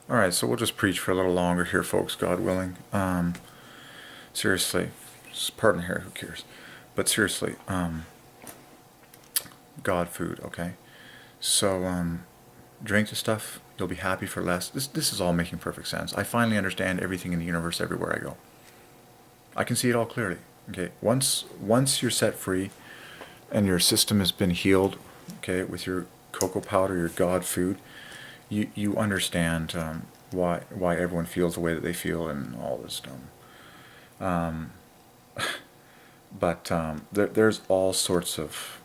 All right, so we'll just preach for a little longer here, folks, God willing. Seriously, pardon here, who cares? But seriously, God food, okay? So, drink the stuff, you'll be happy for less. This is all making perfect sense. I finally understand everything in the universe everywhere I go. I can see it all clearly. Okay, once you're set free and your system has been healed, okay, with your cocoa powder, your God food, you understand why everyone feels the way that they feel and all this stuff. But there's all sorts of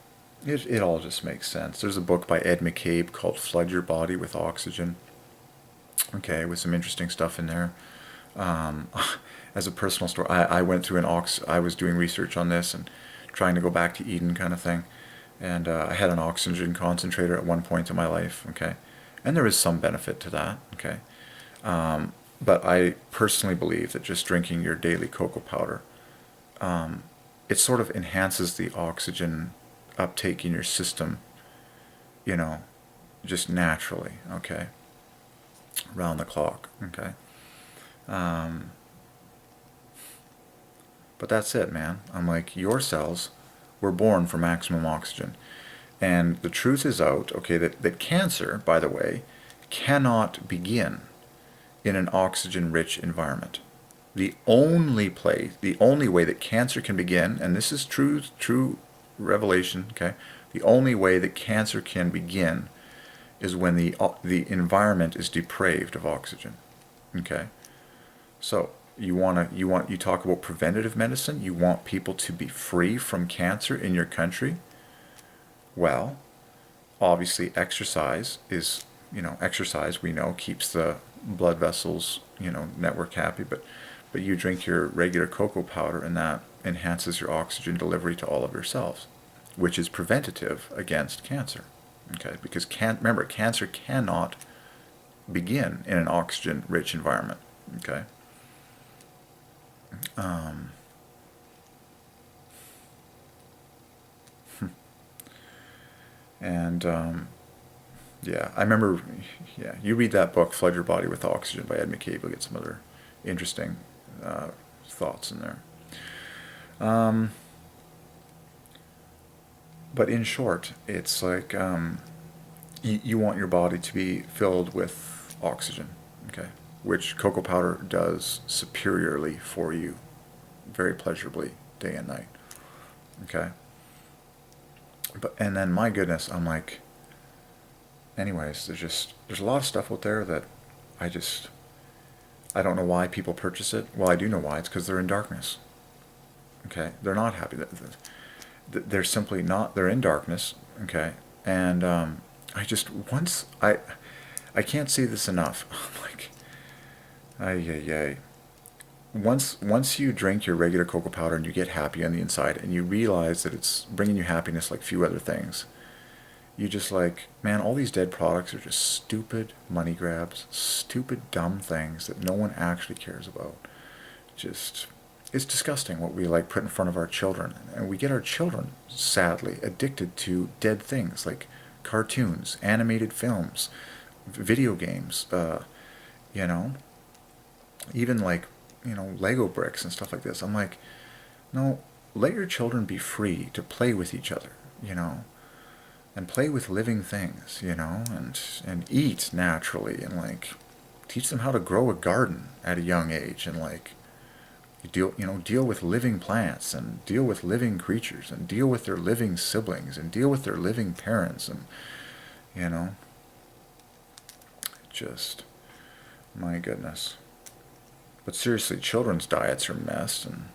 it all just makes sense. There's a book by Ed McCabe called Flood Your Body with Oxygen. Okay, with some interesting stuff in there. Um, as a personal story, I went through I was doing research on this and trying to go back to Eden kind of thing. And I had an oxygen concentrator at one point in my life, okay? And there is some benefit to that, okay? But I personally believe that just drinking your daily cocoa powder, it sort of enhances the oxygen uptake in your system, you know, just naturally, okay? Round the clock, okay? Um, but that's it, man. I'm like, your cells were born for maximum oxygen. And the truth is out, okay, that cancer, by the way, cannot begin in an oxygen-rich environment. The only way that cancer can begin, and this is true revelation, okay, the only way that cancer can begin is when the environment is depraved of oxygen, okay? So you talk about preventative medicine, you want people to be free from cancer in your country. Well, obviously exercise is, exercise we know keeps the blood vessels, network happy, but you drink your regular cocoa powder and that enhances your oxygen delivery to all of your cells, which is preventative against cancer. Okay, because remember, cancer cannot begin in an oxygen-rich environment. Okay. Um, and yeah, I remember. Yeah, you read that book, "Flood Your Body with Oxygen" by Ed McCabe. You'll get some other interesting thoughts in there. Um, but in short, it's like you want your body to be filled with oxygen, okay, which cocoa powder does superiorly for you, very pleasurably, day and night, okay. And then my goodness, I'm like, anyways, there's a lot of stuff out there that I just I don't know why people purchase it. Well, I do know why. It's because they're in darkness. Okay, they're not happy. They're simply not. They're in darkness. Okay, and I just I can't say this enough. I'm like, ay ay ay. Once you drink your regular cocoa powder and you get happy on the inside and you realize that it's bringing you happiness like few other things, you just like, man, all these dead products are just stupid money grabs, stupid dumb things that no one actually cares about. Just, it's disgusting what we like put in front of our children. And we get our children, sadly, addicted to dead things like cartoons, animated films, video games, you know, even like, Lego bricks and stuff like this. I'm like, no, let your children be free to play with each other, and play with living things, and eat naturally, and like teach them how to grow a garden at a young age, and like deal with living plants and deal with living creatures and deal with their living siblings and deal with their living parents, and you know just my goodness. But seriously, children's diets are messed, and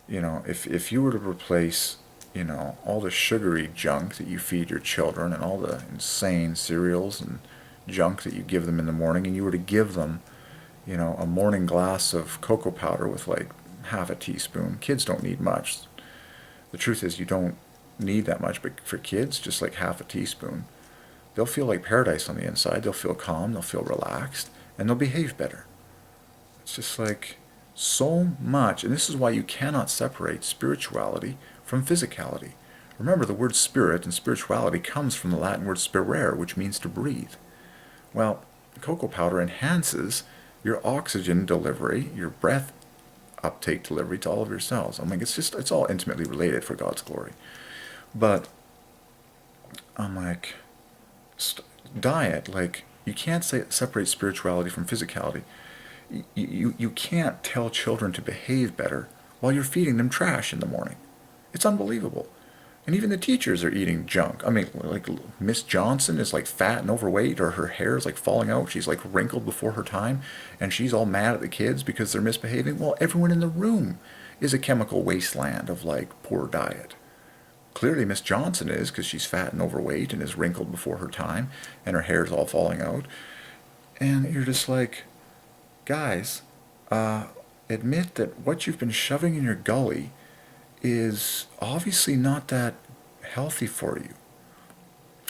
if you were to replace all the sugary junk that you feed your children and all the insane cereals and junk that you give them in the morning, and you were to give them a morning glass of cocoa powder with like half a teaspoon. Kids don't need much. The truth is you don't need that much, but for kids, just like half a teaspoon, they'll feel like paradise on the inside. They'll feel calm, they'll feel relaxed, and they'll behave better. It's just like so much, and this is why you cannot separate spirituality from physicality. Remember, the word spirit and spirituality comes from the Latin word spirare, which means to breathe. Well, cocoa powder enhances your oxygen delivery, your breath uptake delivery to all of your cells. I'm like, it's all intimately related for God's glory. But I'm like, diet, like, you can't separate spirituality from physicality. You can't tell children to behave better while you're feeding them trash in the morning. It's unbelievable. And even the teachers are eating junk. I mean, like Miss Johnson is like fat and overweight, or her hair is like falling out. She's like wrinkled before her time, and she's all mad at the kids because they're misbehaving. Well, everyone in the room is a chemical wasteland of like poor diet. Clearly Miss Johnson is, because she's fat and overweight and is wrinkled before her time, and her hair is all falling out. And you're just like, guys, admit that what you've been shoving in your gully is obviously not that healthy for you.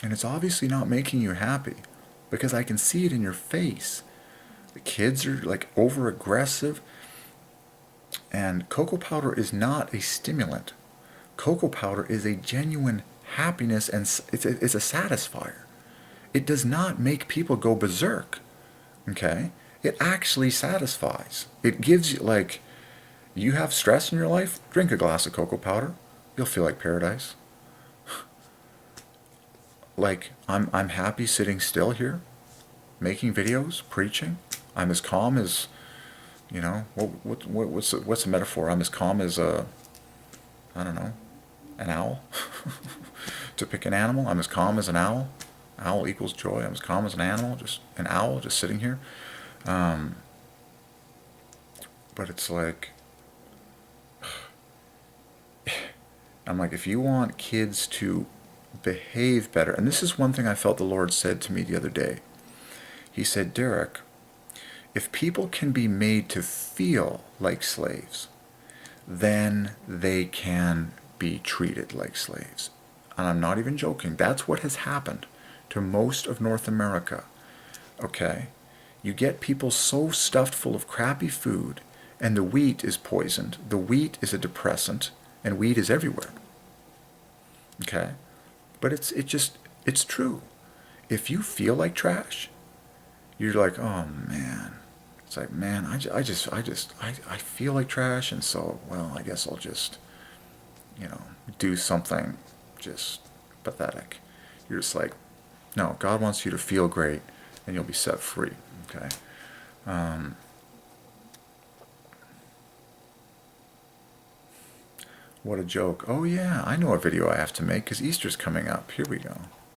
And it's obviously not making you happy, because I can see it in your face. The kids are like over aggressive, and cocoa powder is not a stimulant. Cocoa powder is a genuine happiness, and it's a satisfier. It does not make people go berserk. Okay? It actually satisfies. It gives you, like, you have stress in your life, drink a glass of cocoa powder. You'll feel like paradise. Like, I'm happy sitting still here, making videos, preaching. I'm as calm as, you know, what's the metaphor? I'm as calm as I don't know, an owl. To pick an animal, I'm as calm as an owl. Owl equals joy. I'm as calm as an animal, just an owl, just sitting here. But it's like, I'm like, if you want kids to behave better, and this is one thing I felt the Lord said to me the other day. He said, Derek, if people can be made to feel like slaves, then they can be treated like slaves. And I'm not even joking. That's what has happened to most of North America. Okay? You get people so stuffed full of crappy food, and the wheat is poisoned. The wheat is a depressant, and wheat is everywhere. Okay? But it's true. If you feel like trash, you're like, oh man. It's like, man, I feel like trash, and so, well, I guess I'll just, do something just pathetic. You're just like, no, God wants you to feel great, and you'll be set free. Okay? What a joke. Oh yeah, I know a video I have to make because Easter's coming up. Here we go.